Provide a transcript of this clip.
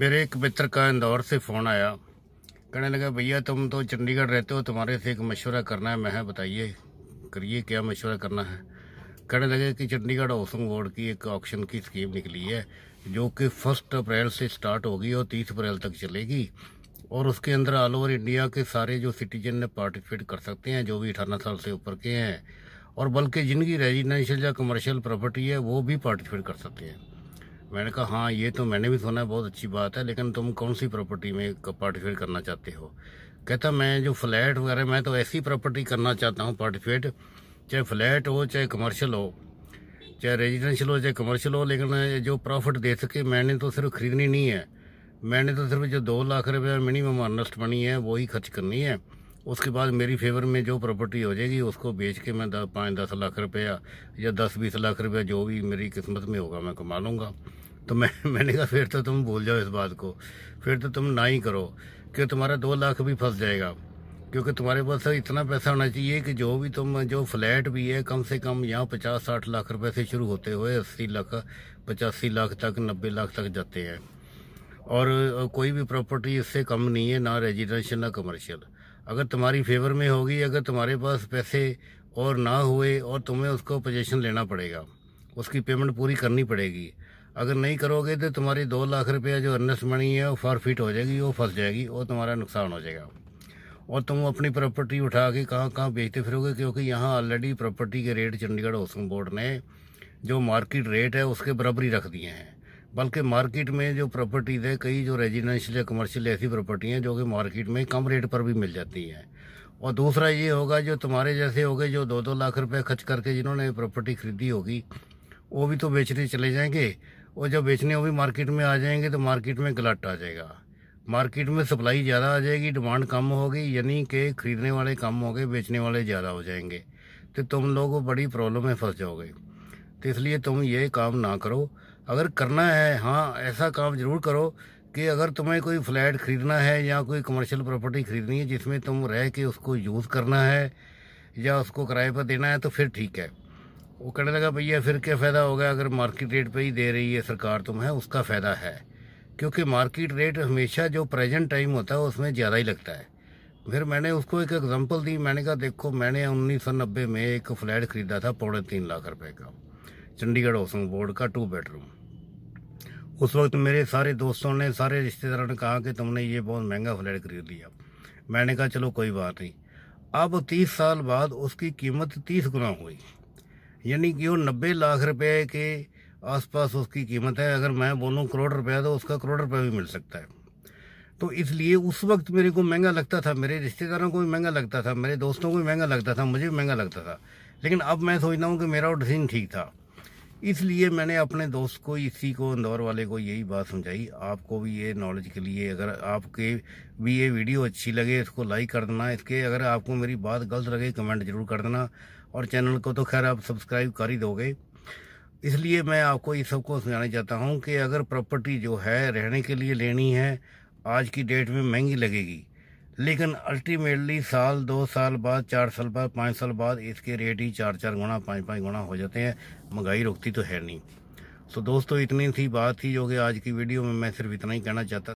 मेरे एक मित्र का इंदौर से फ़ोन आया। कहने लगा, भैया तुम तो चंडीगढ़ रहते हो, तुम्हारे से एक मशवरा करना है। मैं बताइए, करिए, क्या मशवरा करना है। कहने लगे कि चंडीगढ़ हाउसिंग बोर्ड की एक ऑक्शन की स्कीम निकली है, जो कि 1 अप्रैल से स्टार्ट होगी और 30 अप्रैल तक चलेगी। और उसके अंदर ऑल ओवर इंडिया के सारे जो सिटीजन ने पार्टिसिपेट कर सकते हैं, जो भी 18 साल से ऊपर के हैं, और बल्कि जिनकी रेजिडेंशियल या कमर्शियल प्रॉपर्टी है वो भी पार्टिसिपेट कर सकते हैं। मैंने कहा, हाँ ये तो मैंने भी सुना है, बहुत अच्छी बात है, लेकिन तुम कौन सी प्रॉपर्टी में पार्टिसिपेट करना चाहते हो। कहता, मैं जो फ्लैट वगैरह, मैं तो ऐसी प्रॉपर्टी करना चाहता हूँ पार्टिसिपेट, चाहे फ्लैट हो, चाहे कमर्शियल हो, चाहे रेजिडेंशियल हो, चाहे कमर्शियल हो, लेकिन जो प्रॉफिट दे सके। मैंने तो सिर्फ खरीदनी नहीं है, मैंने तो सिर्फ जो 2 लाख रुपये मिनिमम अर्नेस्ट मनी है वही खर्च करनी है। उसके बाद मेरी फेवर में जो प्रॉपर्टी हो जाएगी उसको बेच के मैं 5-10 लाख रुपया या 10-20 लाख रुपया जो भी मेरी किस्मत में होगा मैं कमा लूँगा। तो मैंने कहा, फिर तो तुम भूल जाओ इस बात को, फिर तो तुम ना ही करो, कि तुम्हारा 2 लाख भी फंस जाएगा। क्योंकि तुम्हारे पास इतना पैसा होना चाहिए कि जो भी तुम, जो फ्लैट भी है, कम से कम यहाँ 50-60 लाख रुपए से शुरू होते हुए 80 लाख, 85 लाख तक, 90 लाख तक जाते हैं। और कोई भी प्रॉपर्टी इससे कम नहीं है, ना रेजिडेंशियल ना कमर्शियल। अगर तुम्हारी फेवर में होगी, अगर तुम्हारे पास पैसे और ना हुए और तुम्हें उसको पोजीशन लेना पड़ेगा, उसकी पेमेंट पूरी करनी पड़ेगी। अगर नहीं करोगे तो तुम्हारी 2 लाख रुपया जो अर्नेस्ट मनी है वो फॉरफिट हो जाएगी, वो फंस जाएगी और तुम्हारा नुकसान हो जाएगा। और तुम अपनी प्रॉपर्टी उठा के कहाँ कहाँ बेचते फिरोगे, क्योंकि यहाँ ऑलरेडी प्रॉपर्टी के रेट चंडीगढ़ हाउसिंग बोर्ड ने जो मार्केट रेट है उसके बराबरी रख दिए हैं। बल्कि मार्केट में जो प्रॉपर्टीज़ है, कई जो रेजिडेंशियल या कमर्शियल ऐसी प्रॉपर्टी हैं जो कि मार्केट में कम रेट पर भी मिल जाती हैं। और दूसरा ये होगा, जो तुम्हारे जैसे होगे जो 2-2 लाख रुपए खर्च करके जिन्होंने प्रॉपर्टी खरीदी होगी, वो भी तो बेचने चले जाएंगे। और जब बेचने वो भी मार्केट में आ जाएंगे तो मार्केट में गलट आ जाएगा, मार्केट में सप्लाई ज़्यादा आ जाएगी, डिमांड कम होगी, यानी कि खरीदने वाले कम हो गए, बेचने वाले ज़्यादा हो जाएंगे, तो तुम लोग बड़ी प्रॉब्लम में फंस जाओगे। तो इसलिए तुम ये काम ना करो। अगर करना है, हाँ ऐसा काम ज़रूर करो कि अगर तुम्हें कोई फ्लैट ख़रीदना है या कोई कमर्शियल प्रॉपर्टी ख़रीदनी है जिसमें तुम रह के उसको यूज़ करना है या उसको किराए पर देना है, तो फिर ठीक है। वो कहने लगा, भैया फिर क्या फ़ायदा होगा, अगर मार्केट रेट पे ही दे रही है सरकार तुम्हें, उसका फ़ायदा है, क्योंकि मार्केट रेट हमेशा जो प्रेजेंट टाइम होता है उसमें ज़्यादा ही लगता है। फिर मैंने उसको एक एग्जांपल दी। मैंने कहा, देखो मैंने 1990 में एक फ्लैट ख़रीदा था 3.25 लाख रुपए का, चंडीगढ़ हाउसिंग बोर्ड का 2 बेडरूम। उस वक्त मेरे सारे दोस्तों ने, सारे रिश्तेदारों ने कहा कि तुमने ये बहुत महंगा फ्लैट खरीद लिया। मैंने कहा चलो कोई बात नहीं। अब 30 साल बाद उसकी कीमत 30 गुना हुई, यानी कि वो 90 लाख रुपए के आसपास उसकी कीमत है। अगर मैं बोलूँ करोड़ रुपया, तो उसका करोड़ रुपया भी मिल सकता है। तो इसलिए उस वक्त मेरे को महंगा लगता था, मेरे रिश्तेदारों को भी महंगा लगता था, मेरे दोस्तों को भी महंगा लगता था, मुझे भी महंगा लगता था। लेकिन अब मैं सोचता हूँ कि मेरा वो डिसीजन ठीक था। इसलिए मैंने अपने दोस्त को, इसी को, इंदौर वाले को यही बात समझाई। आपको भी ये नॉलेज के लिए, अगर आपके भी ये वीडियो अच्छी लगे इसको लाइक कर देना। इसके अगर आपको मेरी बात गलत लगे कमेंट जरूर कर देना। और चैनल को तो खैर आप सब्सक्राइब कर ही दोगे। इसलिए मैं आपको इस सबको समझाना चाहता हूँ कि अगर प्रॉपर्टी जो है रहने के लिए लेनी है, आज की डेट में महंगी लगेगी, लेकिन अल्टीमेटली साल 2 साल बाद, 4 साल बाद, 5 साल बाद इसके रेट ही 4-4 गुना, 5-5 गुना हो जाते हैं। महंगाई रुकती तो है नहीं। तो दोस्तों, इतनी सी बात थी जो कि आज की वीडियो में मैं सिर्फ इतना ही कहना चाहता।